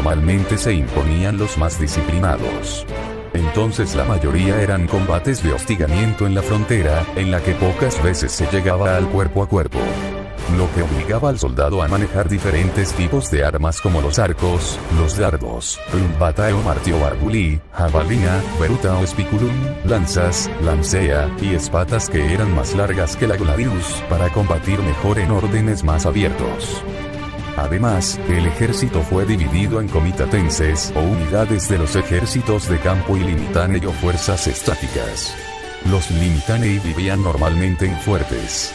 normalmente se imponían los más disciplinados. Entonces la mayoría eran combates de hostigamiento en la frontera, en la que pocas veces se llegaba al cuerpo a cuerpo. Lo que obligaba al soldado a manejar diferentes tipos de armas como los arcos, los dardos, rumbata o martillo barbuli, jabalina, beruta o spiculum, lanzas, lancea, y espadas que eran más largas que la gladius, para combatir mejor en órdenes más abiertos. Además, el ejército fue dividido en comitatenses o unidades de los ejércitos de campo y limitanei o fuerzas estáticas. Los limitanei vivían normalmente en fuertes.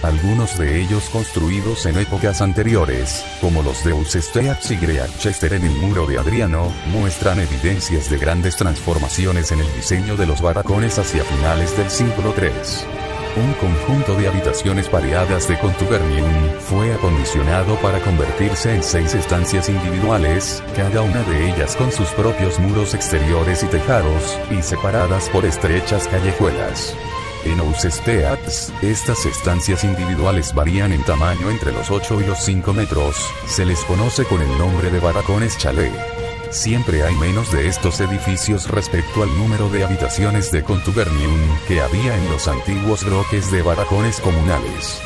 Algunos de ellos construidos en épocas anteriores, como los de Eurystheus y Greichester en el muro de Adriano, muestran evidencias de grandes transformaciones en el diseño de los barracones hacia finales del siglo III. Un conjunto de habitaciones pareadas de contubernium fue acondicionado para convertirse en 6 estancias individuales, cada una de ellas con sus propios muros exteriores y tejados, y separadas por estrechas callejuelas. En Eurystheus, estas estancias individuales varían en tamaño entre los 8 y los 5 metros, se les conoce con el nombre de barracones chalet. Siempre hay menos de estos edificios respecto al número de habitaciones de contubernium que había en los antiguos bloques de barracones comunales.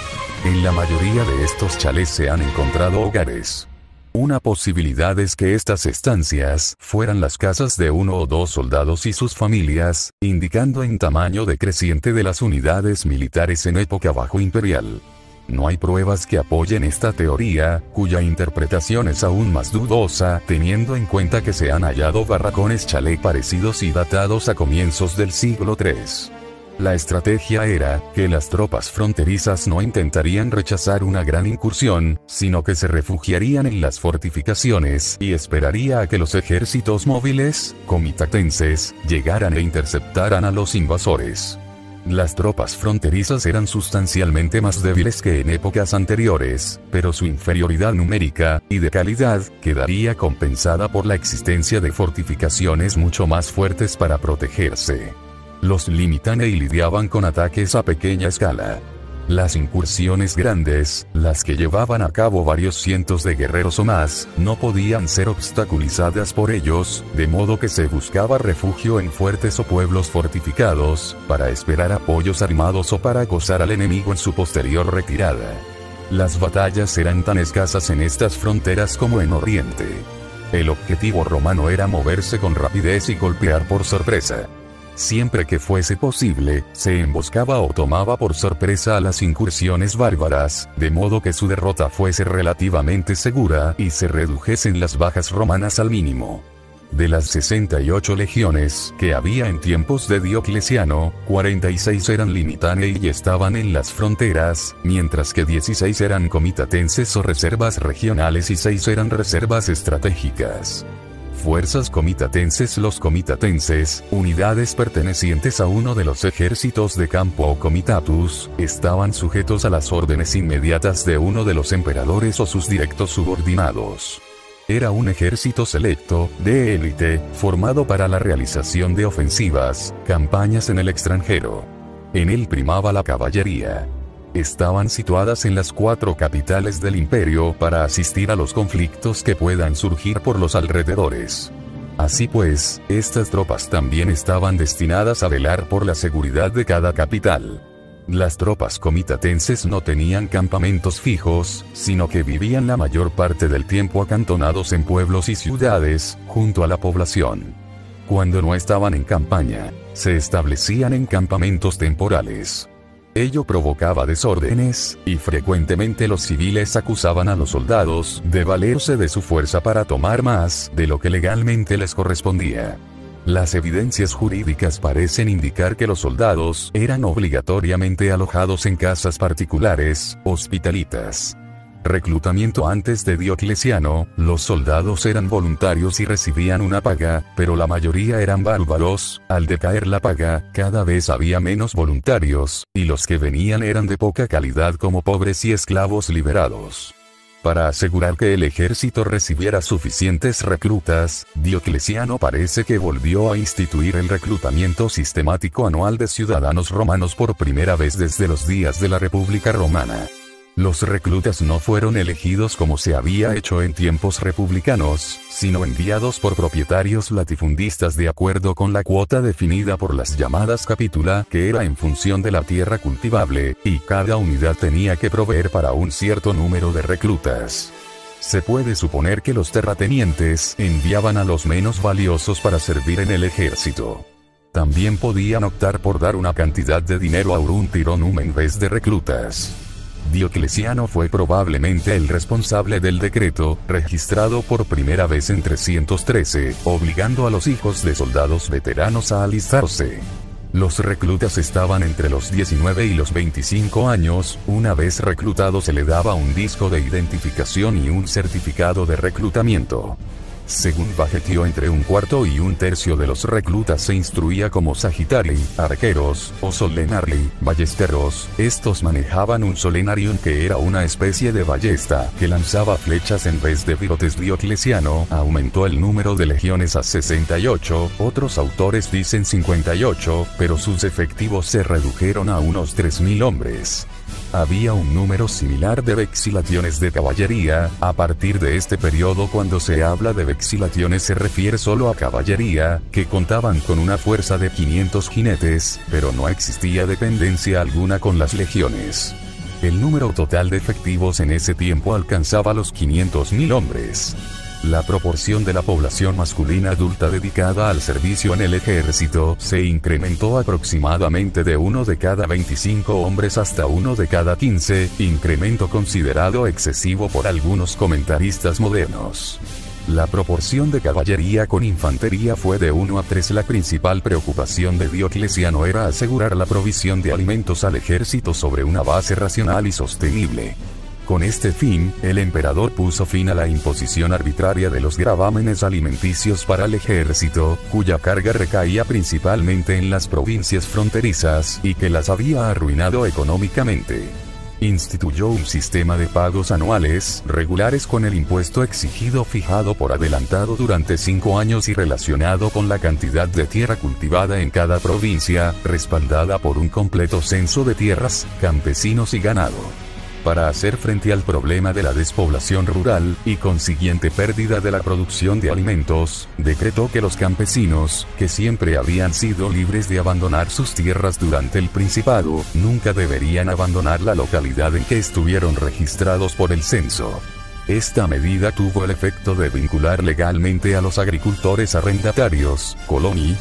En la mayoría de estos chalés se han encontrado hogares. Una posibilidad es que estas estancias fueran las casas de 1 o 2 soldados y sus familias, indicando en tamaño decreciente de las unidades militares en época bajo imperial. No hay pruebas que apoyen esta teoría, cuya interpretación es aún más dudosa, teniendo en cuenta que se han hallado barracones chalet parecidos y datados a comienzos del siglo III. La estrategia era que las tropas fronterizas no intentarían rechazar una gran incursión, sino que se refugiarían en las fortificaciones y esperaría a que los ejércitos móviles, comitatenses, llegaran e interceptaran a los invasores. Las tropas fronterizas eran sustancialmente más débiles que en épocas anteriores, pero su inferioridad numérica y de calidad quedaría compensada por la existencia de fortificaciones mucho más fuertes para protegerse. Los limitanei lidiaban con ataques a pequeña escala. Las incursiones grandes, las que llevaban a cabo varios cientos de guerreros o más, no podían ser obstaculizadas por ellos, de modo que se buscaba refugio en fuertes o pueblos fortificados, para esperar apoyos armados o para acosar al enemigo en su posterior retirada. Las batallas eran tan escasas en estas fronteras como en Oriente. El objetivo romano era moverse con rapidez y golpear por sorpresa. Siempre que fuese posible, se emboscaba o tomaba por sorpresa a las incursiones bárbaras, de modo que su derrota fuese relativamente segura y se redujesen las bajas romanas al mínimo. De las 68 legiones que había en tiempos de Diocleciano, 46 eran limitanei y estaban en las fronteras, mientras que 16 eran comitatenses o reservas regionales y 6 eran reservas estratégicas. Fuerzas comitatenses. Los comitatenses, unidades pertenecientes a uno de los ejércitos de campo o comitatus, estaban sujetos a las órdenes inmediatas de uno de los emperadores o sus directos subordinados. Era un ejército selecto, de élite, formado para la realización de ofensivas, campañas en el extranjero. En él primaba la caballería. Estaban situadas en las 4 capitales del imperio para asistir a los conflictos que puedan surgir por los alrededores. Así pues, estas tropas también estaban destinadas a velar por la seguridad de cada capital. Las tropas comitatenses no tenían campamentos fijos, sino que vivían la mayor parte del tiempo acantonados en pueblos y ciudades, junto a la población. Cuando no estaban en campaña, se establecían en campamentos temporales. Ello provocaba desórdenes, y frecuentemente los civiles acusaban a los soldados de valerse de su fuerza para tomar más de lo que legalmente les correspondía. Las evidencias jurídicas parecen indicar que los soldados eran obligatoriamente alojados en casas particulares, hospitalitas. Reclutamiento. Antes de Diocleciano, los soldados eran voluntarios y recibían una paga, pero la mayoría eran bárbaros. Al decaer la paga, cada vez había menos voluntarios, y los que venían eran de poca calidad como pobres y esclavos liberados. Para asegurar que el ejército recibiera suficientes reclutas, Diocleciano parece que volvió a instituir el reclutamiento sistemático anual de ciudadanos romanos por primera vez desde los días de la República Romana. Los reclutas no fueron elegidos como se había hecho en tiempos republicanos, sino enviados por propietarios latifundistas de acuerdo con la cuota definida por las llamadas capítula, que era en función de la tierra cultivable, y cada unidad tenía que proveer para un cierto número de reclutas. Se puede suponer que los terratenientes enviaban a los menos valiosos para servir en el ejército. También podían optar por dar una cantidad de dinero a un tironum en vez de reclutas. Diocleciano fue probablemente el responsable del decreto, registrado por primera vez en 313, obligando a los hijos de soldados veteranos a alistarse. Los reclutas estaban entre los 19 y los 25 años, una vez reclutado se le daba un disco de identificación y un certificado de reclutamiento. Según Bajetio, entre un cuarto y un tercio de los reclutas se instruía como sagitari, arqueros, o solenari, ballesteros. Estos manejaban un solenarium, que era una especie de ballesta, que lanzaba flechas en vez de virotes. Diocleciano aumentó el número de legiones a 68, otros autores dicen 58, pero sus efectivos se redujeron a unos 3.000 hombres. Había un número similar de vexilaciones de caballería. A partir de este periodo, cuando se habla de vexilaciones se refiere solo a caballería, que contaban con una fuerza de 500 jinetes, pero no existía dependencia alguna con las legiones. El número total de efectivos en ese tiempo alcanzaba los 500.000 hombres. La proporción de la población masculina adulta dedicada al servicio en el ejército se incrementó aproximadamente de 1 de cada 25 hombres hasta 1 de cada 15, incremento considerado excesivo por algunos comentaristas modernos. La proporción de caballería con infantería fue de 1 a 3. La principal preocupación de Diocleciano era asegurar la provisión de alimentos al ejército sobre una base racional y sostenible. Con este fin, el emperador puso fin a la imposición arbitraria de los gravámenes alimenticios para el ejército, cuya carga recaía principalmente en las provincias fronterizas, y que las había arruinado económicamente. Instituyó un sistema de pagos anuales, regulares, con el impuesto exigido fijado por adelantado durante 5 años y relacionado con la cantidad de tierra cultivada en cada provincia, respaldada por un completo censo de tierras, campesinos y ganado. Para hacer frente al problema de la despoblación rural, y consiguiente pérdida de la producción de alimentos, decretó que los campesinos, que siempre habían sido libres de abandonar sus tierras durante el Principado, nunca deberían abandonar la localidad en que estuvieron registrados por el censo. Esta medida tuvo el efecto de vincular legalmente a los agricultores arrendatarios, coloni,